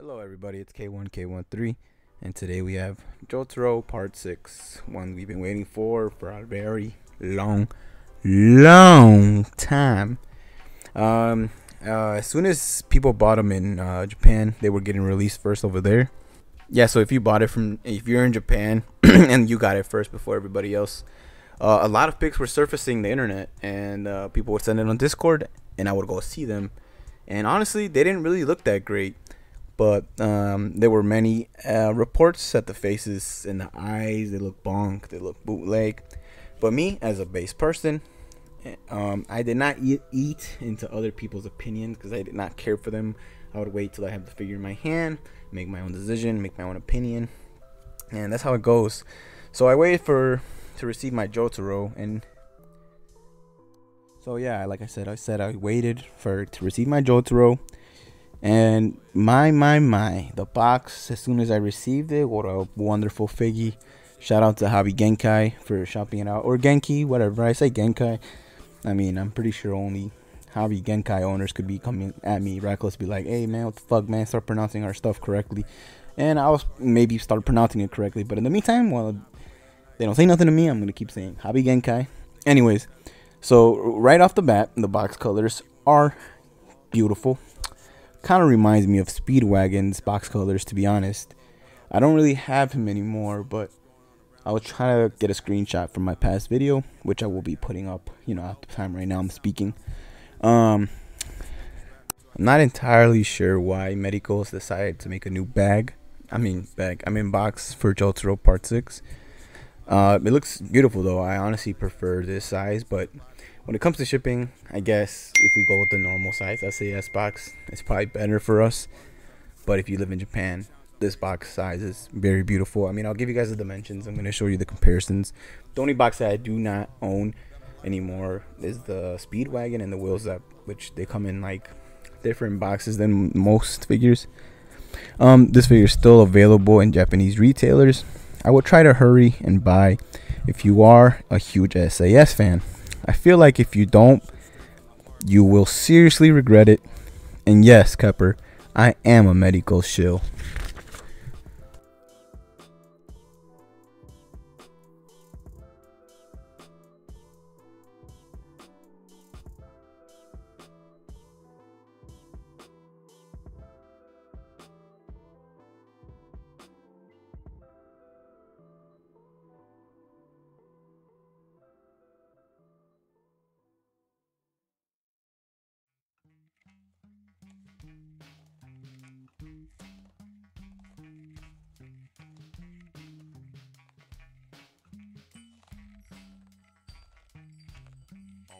Hello everybody, it's K1K13, and today we have Jotaro Part 6, one we've been waiting for a very long time. As soon as people bought them in Japan, they were getting released first over there. Yeah, so if you're in Japan and you got it first before everybody else, a lot of pics were surfacing the internet, and people would send it on Discord, and I would go see them. And honestly, they didn't really look that great. But there were many reports that the faces and the eyes, they look bonk, they look bootleg. But me, as a base person, I did not eat into other people's opinions because I did not care for them. I would wait till I have the figure in my hand, make my own decision, make my own opinion. And that's how it goes. So I waited to receive my Jotaro, and so yeah, like I said I waited to receive my Jotaro. And my, the box, as soon as I received it, what a wonderful figgy. Shout out to Hobby Genkai for shopping it out, or Genki, whatever. I say Genkai. I mean, I'm pretty sure only Hobby Genkai owners could be coming at me reckless, be like, hey man, what the fuck, man, start pronouncing our stuff correctly. And I'll maybe start pronouncing it correctly, but in the meantime, while they don't say nothing to me, I'm gonna keep saying Hobby Genkai. Anyways, so right off the bat, the box colors are beautiful. Kind of reminds me of Speedwagon's box colors, to be honest. I don't really have him anymore, but I will try to get a screenshot from my past video, which I will be putting up, at the time right now I'm speaking. I'm not entirely sure why Medicals decided to make a new box for Jotaro Part 6. It looks beautiful though. I honestly prefer this size, but when it comes to shipping, I guess if we go with the normal size S.A.S box, it's probably better for us. But if you live in Japan, this box size is very beautiful. I mean, I'll give you guys the dimensions. I'm going to show you the comparisons. The only box that I do not own anymore is the Speedwagon and the Wheels Up, which they come in like different boxes than most figures. This figure is still available in Japanese retailers. I will try to hurry and buy if you are a huge S.A.S fan. I feel like if you don't, you will seriously regret it. And yes, Kepper, I am a medical shill.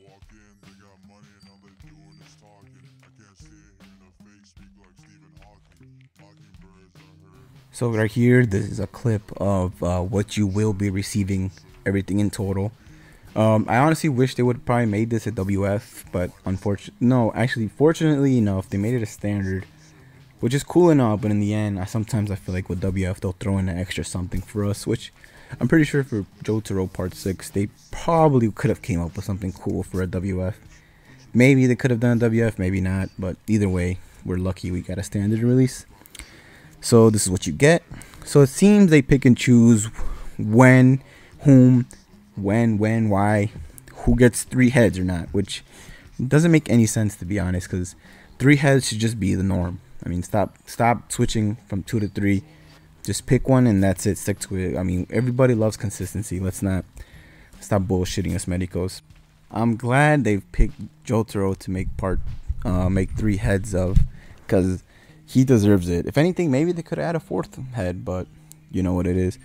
Walk in, they got money and all they're doing is talking. I can't see it in the face, speak like Stephen Hawking. Mockingbirds are heard. So right here, this is a clip of what you will be receiving, everything in total. I honestly wish they would probably made this a WF, but fortunately enough, they made it a standard, which is cool enough. But in the end, sometimes I feel like with WF they'll throw in an extra something for us, which I'm pretty sure for Jotaro Part 6 they probably could have came up with something cool for a WF. Maybe they could have done a WF, maybe not, but either way, we're lucky we got a standard release. So this is what you get. So it seems they pick and choose when, whom, when, why, who gets 3 heads or not, which doesn't make any sense, to be honest, because 3 heads should just be the norm. I mean, stop switching from 2 to 3. Just pick one and that's it. Stick to it. I mean, everybody loves consistency. Let's not stop bullshitting us medicos. I'm glad they've picked Jotaro to make 3 heads of, because he deserves it. If anything, maybe they could add a 4th head, but you know what it is.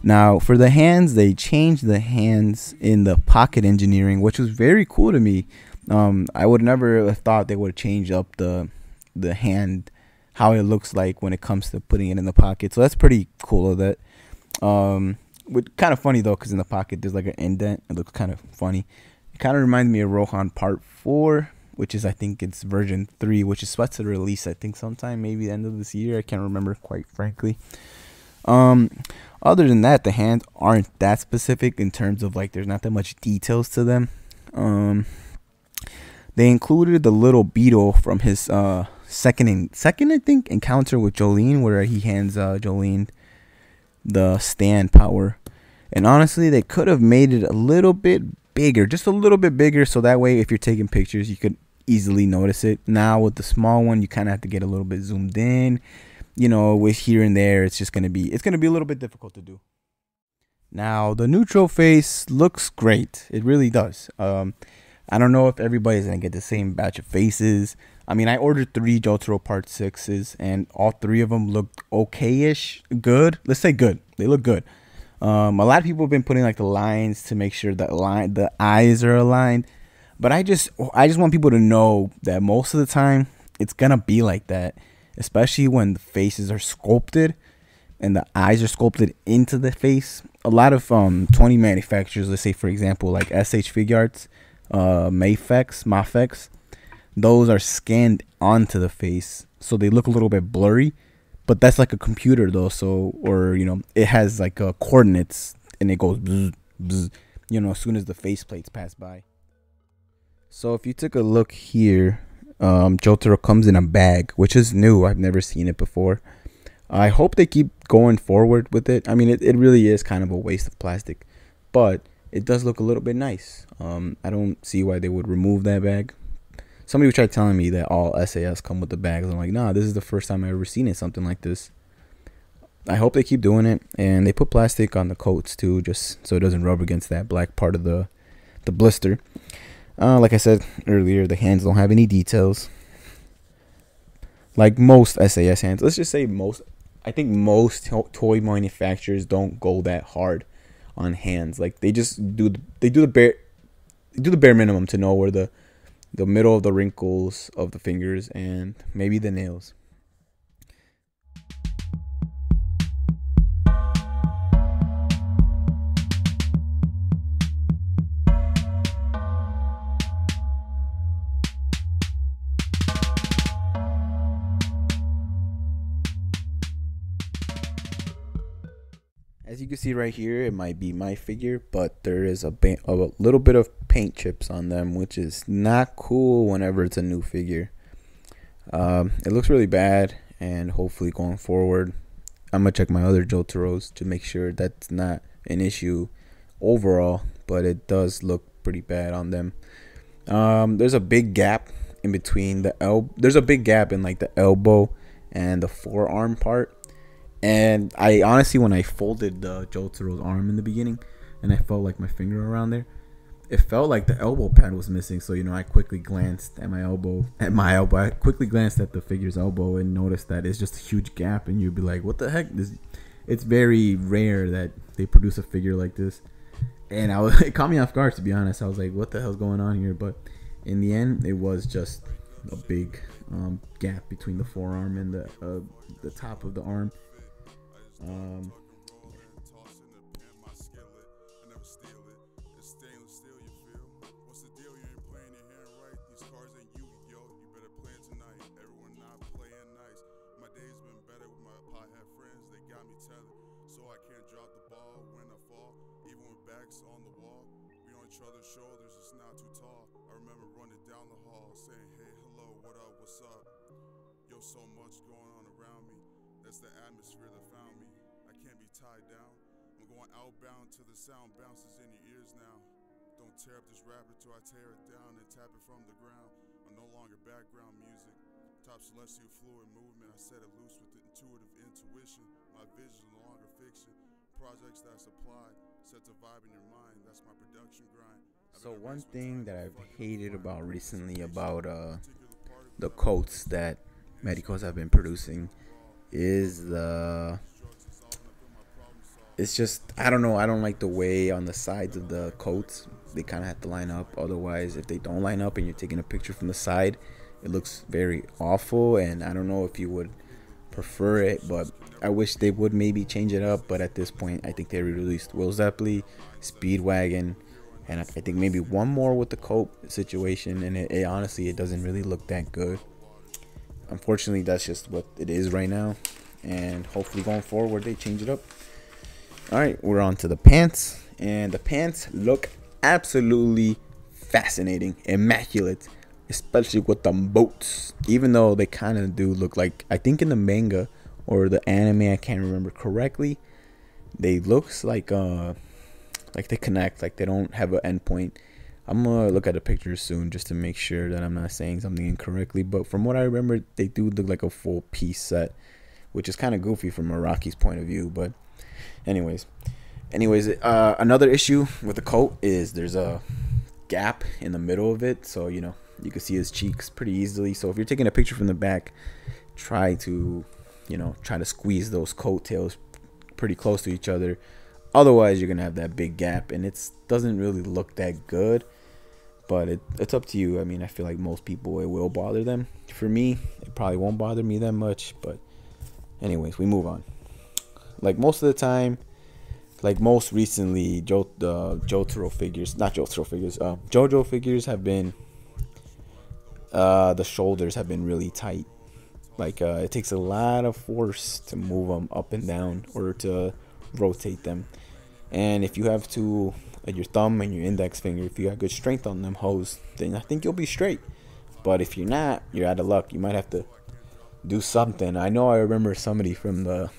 Now, for the hands, they changed the hands in the pocket engineering, which was very cool to me. I would never have thought they would have changed up the hand, how it looks like when it comes to putting it in the pocket. So that's pretty cool of that. Kind of funny though, because in the pocket there's like an indent. It looks kind of funny. It kind of reminds me of Rohan Part 4, which is, I think it's version 3, which is supposed to release, I think, sometime maybe the end of this year. I can't remember, quite frankly. Other than that, the hands aren't that specific in terms of like there's not that much details to them. They included the little beetle from his second I think encounter with Jolene, where he hands Jolene the stand power. And honestly, they could have made it a little bit bigger, just a little bit bigger, so that way if you're taking pictures you could easily notice it. Now with the small one, you kind of have to get a little bit zoomed in, you know, with here and there. It's gonna be a little bit difficult to do. Now the neutral face looks great, it really does. I don't know if everybody's gonna get the same batch of faces. I mean, I ordered 3 Jotaro Part 6s, and all 3 of them looked okay-ish, good. Let's say good. They look good. A lot of people have been putting like the lines to make sure that the eyes are aligned, but I just want people to know that most of the time it's gonna be like that, especially when the faces are sculpted and the eyes are sculpted into the face. A lot of 20 manufacturers, let's say for example like SH Figuarts, Mafex, those are scanned onto the face, so they look a little bit blurry. But that's like a computer though, so, or you know, it has like coordinates and it goes bzz, bzz, you know, as soon as the faceplates pass by. So if you took a look here, Jotaro comes in a bag, which is new. I've never seen it before. I hope they keep going forward with it. I mean, it really is kind of a waste of plastic, but it does look a little bit nice. I don't see why they would remove that bag. Somebody tried telling me that all S.A.S come with the bags. I'm like, nah, this is the first time I've ever seen it, something like this. I hope they keep doing it. And they put plastic on the coats too, just so it doesn't rub against that black part of the blister. Like I said earlier, the hands don't have any details. Like most S.A.S hands. Let's just say most. I think most toy manufacturers don't go that hard on hands. Like they just do the bare minimum to know where the middle of the wrinkles of the fingers and maybe the nails. As you can see right here, it might be my figure, but there is a little bit of paint chips on them, which is not cool whenever it's a new figure. It looks really bad, and hopefully going forward, I'm going to check my other Jotaros to make sure that's not an issue overall, but it does look pretty bad on them. There's a big gap in between there's a big gap in like the elbow and the forearm part. And I honestly, when I folded the Jotaro's arm in the beginning and I felt like my finger around there, it felt like the elbow pad was missing. So, you know, I quickly glanced at my elbow. I quickly glanced at the figure's elbow and noticed that it's just a huge gap. And you'd be like, what the heck? It's very rare that they produce a figure like this. And it caught me off guard, to be honest. I was like, what the hell's going on here? But in the end, it was just a big gap between the forearm and the top of the arm. On the wall, we on each other's shoulders, it's not too tall. I remember running down the hall, saying, hey, hello, what up, what's up? Yo, so much going on around me. That's the atmosphere that found me. I can't be tied down. I'm going outbound till the sound bounces in your ears now. Don't tear up this rapper till I tear it down and tap it from the ground. I'm no longer background music. Top celestial fluid movement, I set it loose with the intuitive intuition. My vision is no longer fiction. Projects that supply, set the vibe in your mind, that's my production grind. So one thing that I've hated about recently about the coats that Medicos have been producing is it's just, I don't know, I don't like the way on the sides of the coats they kind of have to line up. Otherwise, if they don't line up and you're taking a picture from the side, it looks very awful. And I don't know if you would prefer it, but I wish they would maybe change it up. But at this point, I think they released Will Zeppeli, Speedwagon, and I think maybe one more with the coat situation, and it honestly, it doesn't really look that good. Unfortunately, that's just what it is right now, and hopefully going forward they change it up. All right, we're on to the pants, and the pants look absolutely fascinating, immaculate. especially with the boats. Even though they kind of do look like, I think in the manga or the anime, I can't remember correctly, they looks like they connect, like they don't have an endpoint. I'm gonna look at the pictures soon just to make sure that I'm not saying something incorrectly. But from what I remember, they do look like a full piece set, which is kind of goofy from Araki's point of view. But anyways, another issue with the coat is there's a gap in the middle of it, so you can see his cheeks pretty easily. So if you're taking a picture from the back, try to squeeze those coattails pretty close to each other. Otherwise, you're gonna have that big gap, and it doesn't really look that good. But it's up to you. I mean, I feel like most people, it will bother them. For me, it probably won't bother me that much. But anyways, we move on. Like most of the time, like most recently, JoJo figures, JoJo figures have been, the shoulders have been really tight. Like it takes a lot of force to move them up and down or to rotate them. And if you have to, your thumb and your index finger, if you have good strength on them hoes, then I think you'll be straight. But if you're not, you're out of luck. You might have to do something. I remember somebody from the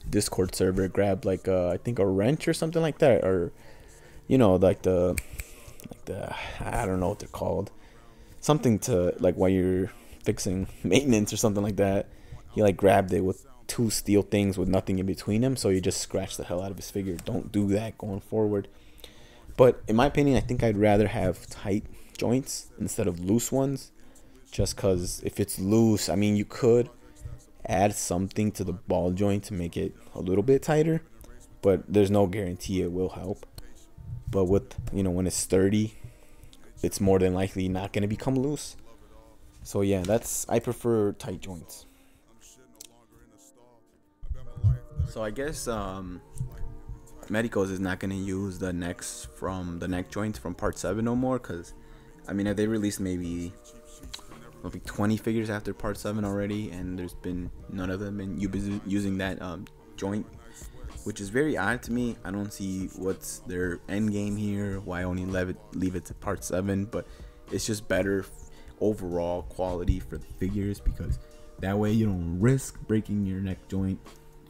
Discord server grabbed like I think a wrench or something like that, or like the I don't know what they're called, something to like while you're fixing maintenance or something like that. He like grabbed it with two steel things with nothing in between them, so you just scratch the hell out of his figure. Don't do that going forward. But in my opinion, I think I'd rather have tight joints instead of loose ones, just because if it's loose, I mean, you could add something to the ball joint to make it a little bit tighter, but there's no guarantee it will help. But with when it's sturdy, it's more than likely not going to become loose. So yeah, I prefer tight joints. So I guess Medicos is not gonna use the necks from the neck joints from Part 7 no more, because I mean, if they released maybe 20 figures after Part 7 already, and there's been none of them been using that joint, which is very odd to me. I don't see what's their end game here, why only leave it to Part 7, but it's just better overall quality for the figures, because that way you don't risk breaking your neck joint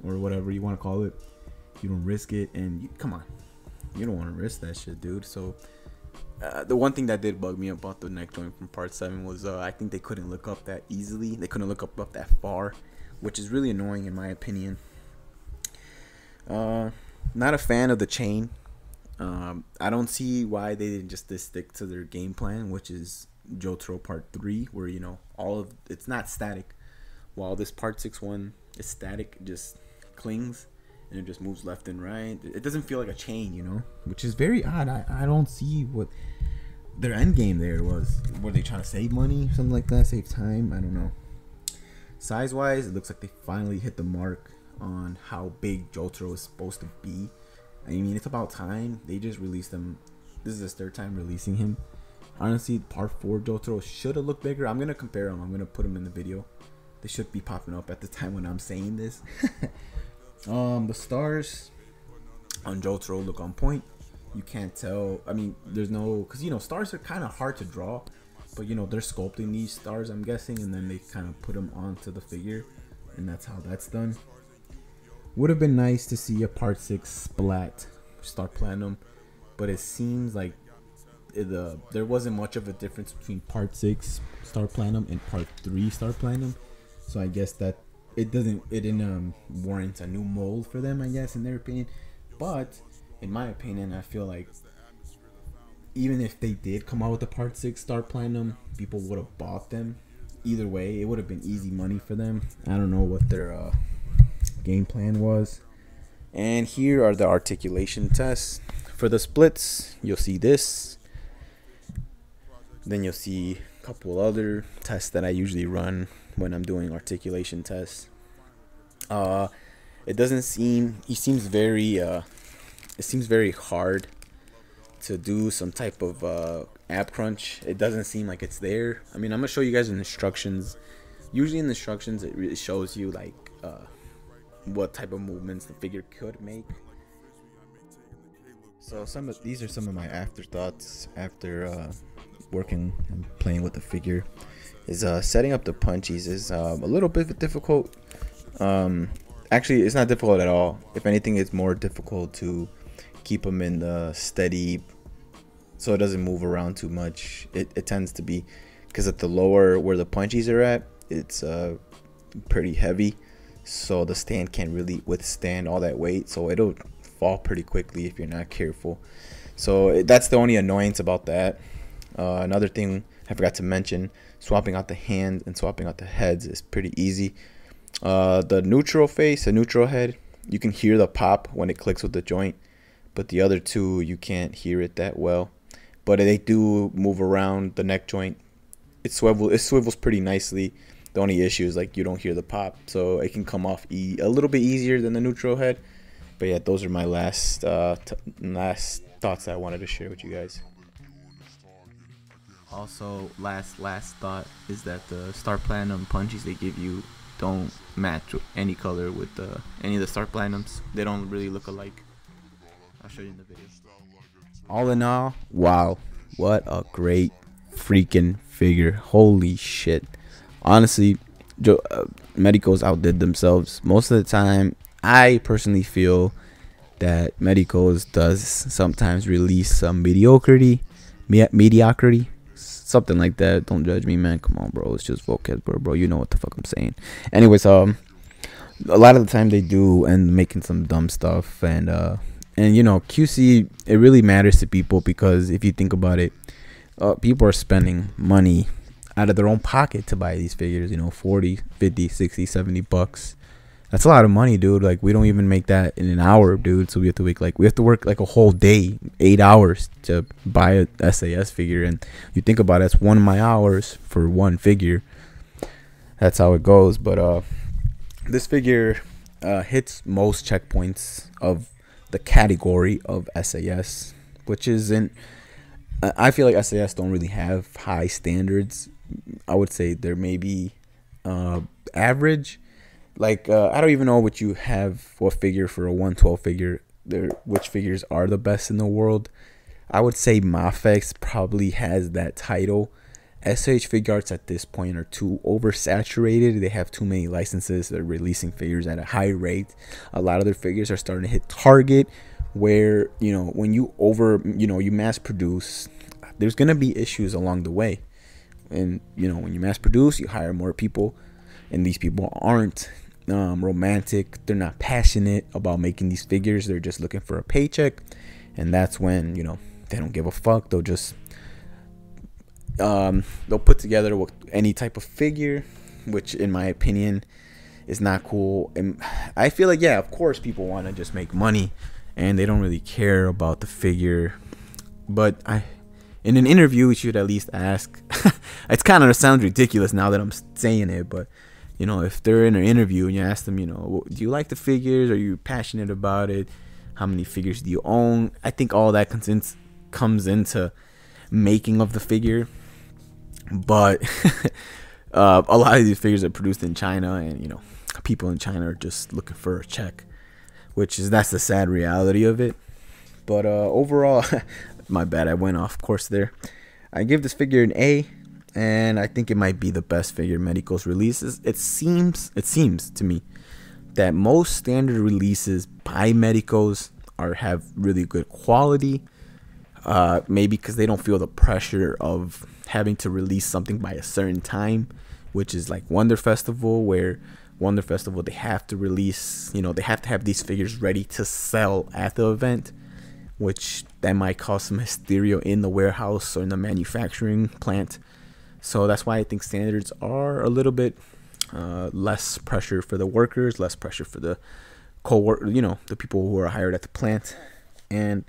or whatever you want to call it. You don't risk it, and come on, you don't want to risk that shit, dude. So the one thing that did bug me about the neck joint from Part 7 was I think they couldn't look up that easily. They couldn't look up that far, which is really annoying in my opinion. Not a fan of the chain. I don't see why they didn't just stick to their game plan, which is Jotaro Part 3, where all of it's not static, while this Part 6 one is static. It just clings and it just moves left and right. It doesn't feel like a chain, which is very odd. I don't see what their end game there was. Were they trying to save money, something like that, save time? I don't know. Size wise, it looks like they finally hit the mark on how big Jotaro is supposed to be. I mean, it's about time. They just released him. This is his third time releasing him. Honestly, Part 4 Jotaro should have looked bigger. I'm gonna compare them. I'm gonna put them in the video. They should be popping up at the time when I'm saying this. The stars on Jotaro look on point. You can't tell. I mean, there's no, because stars are kind of hard to draw, but they're sculpting these stars, I'm guessing, and then they kind of put them onto the figure, and that's how that's done. Would have been nice to see a Part 6 Splat Star Platinum, but it seems like there wasn't much of a difference between Part 6 Star Platinum and Part 3 Star Platinum. So I guess that it didn't warrant a new mold for them, I guess, in their opinion. But in my opinion, I feel like even if they did come out with the Part 6 Star Platinum, people would have bought them. Either way, it would have been easy money for them. I don't know what their game plan was. And here are the articulation tests. For the splits, you'll see this. Then you'll see a couple other tests that I usually run when I'm doing articulation tests. It seems very hard to do some type of ab crunch. It doesn't seem like it's there. I mean, I'm gonna show you guys in instructions. Usually in the instructions, it really shows you like what type of movements the figure could make. So these are some of my afterthoughts after working and playing with the figure is setting up the punchies is a little bit difficult. Actually, it's not difficult at all. If anything, it's more difficult to keep them in the steady so it doesn't move around too much. It tends to be because at the lower where the punchies are at, it's pretty heavy, so the stand can't really withstand all that weight, so it'll fall pretty quickly if you're not careful. So that's the only annoyance about that. Another thing I forgot to mention, swapping out the hands and swapping out the heads is pretty easy. The neutral face, the neutral head, you can hear the pop when it clicks with the joint, but the other two you can't hear it that well. But they do move around the neck joint. It swivels pretty nicely. The only issue is like you don't hear the pop, so it can come off a little bit easier than the neutral head. But yeah, those are my last thoughts that I wanted to share with you guys. Also, last thought is that the Star Platinum punchies they give you don't match any color with any of the Star Platinums. They don't really look alike. I'll show you in the video. All in all, wow, what a great freaking figure. Holy shit. Honestly, Medicos outdid themselves. Most of the time, I personally feel that Medicos does sometimes release some mediocrity, something like that. Don't judge me, man. Come on, bro. It's just vocab, bro. You know what the fuck I'm saying. Anyways, a lot of the time they do end making some dumb stuff, and you know, QC, it really matters to people because if you think about it, people are spending money out of their own pocket to buy these figures, you know, 40, 50, 60, 70 bucks. That's a lot of money, dude. Like, we don't even make that in an hour, dude. So we have to work like a whole day, 8 hours to buy a S.A.S figure. And you think about it, it's one of my hours for one figure. That's how it goes. But this figure hits most checkpoints of the category of S.A.S, which isn't. I feel like S.A.S don't really have high standards. I would say they're maybe average. Like, I don't even know what you have, what figure for a 112 figure, which figures are the best in the world. I would say Mafex probably has that title. SH Figure Arts at this point are too oversaturated. They have too many licenses. They're releasing figures at a high rate. A lot of their figures are starting to hit target where, you know, when you you mass produce, there's going to be issues along the way. And, you know, when you mass produce, you hire more people, and these people aren't romantic. They're not passionate about making these figures. They're just looking for a paycheck, and that's when, you know, they don't give a fuck. They'll just they'll put together any type of figure, which in my opinion is not cool. And I feel like, yeah, of course people want to just make money and they don't really care about the figure, but in an interview you should at least ask. It's kind of sounds ridiculous now that I'm saying it, but you know, if they're in an interview and you ask them, you know, do you like the figures? Are you passionate about it? How many figures do you own? I think all that comes into making of the figure. But a lot of these figures are produced in China, and you know, people in China are just looking for a check, that's the sad reality of it. But overall, my bad, I went off course there. I give this figure an A, and I think it might be the best figure Medicos releases. It seems to me that most standard releases by Medicos have really good quality. Maybe because they don't feel the pressure of having to release something by a certain time, which is like Wonder Festival, where Wonder Festival, they have to release, you know, they have to have these figures ready to sell at the event, which that might cause some hysteria in the warehouse or in the manufacturing plant. So that's why I think standards are a little bit less pressure for the workers, less pressure for the you know, the people who are hired at the plant. And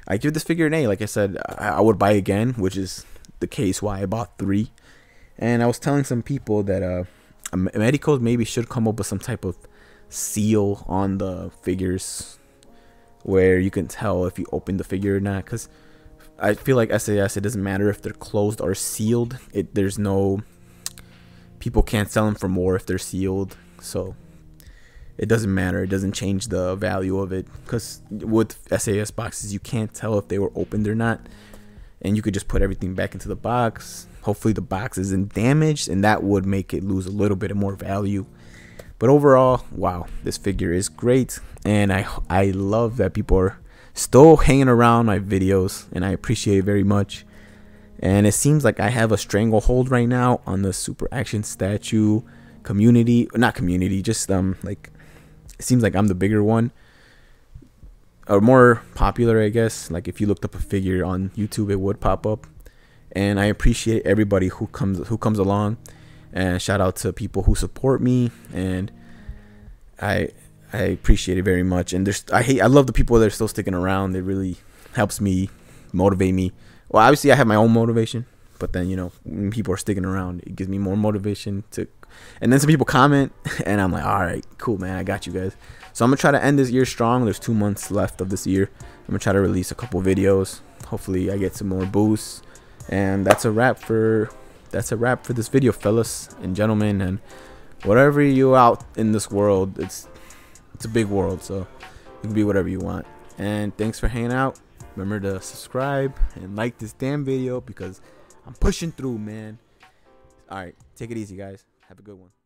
I give this figure an A. Like I said, I would buy again, which is the case why I bought 3. And I was telling some people that Medicos maybe should come up with some type of seal on the figures where you can tell if you open the figure or not. Because I feel like S.A.S, it doesn't matter if they're closed or sealed. There's no, people can't sell them for more if they're sealed. So it doesn't matter. It doesn't change the value of it, because with S.A.S boxes you can't tell if they were opened or not. and you could just put everything back into the box. Hopefully the box isn't damaged, and that would make it lose a little bit more value. But overall, wow, this figure is great, and I love that people are still hanging around my videos, and I appreciate it very much. And it seems like I have a stranglehold right now on the super action statue community. Not community, just like, it seems like I'm the bigger one, or more popular, I guess. Like if you looked up a figure on YouTube, it would pop up. And I appreciate everybody who comes along, and shout out to people who support me, and I appreciate it very much. And I love the people that are still sticking around. It really helps me, motivate me. Well, obviously I have my own motivation, but then, you know, when people are sticking around, it gives me more motivation to. And then some people comment, and I'm like, all right, cool, man, I got you guys. So I'm gonna try to end this year strong. There's 2 months left of this year. I'm gonna try to release a couple videos. Hopefully I get some more boosts. And that's a wrap for this video, fellas and gentlemen, and whatever you out in this world. It's a big world, so you can be whatever you want. And thanks for hanging out. Remember to subscribe and like this damn video, because I'm pushing through, man. All right, take it easy, guys. Have a good one.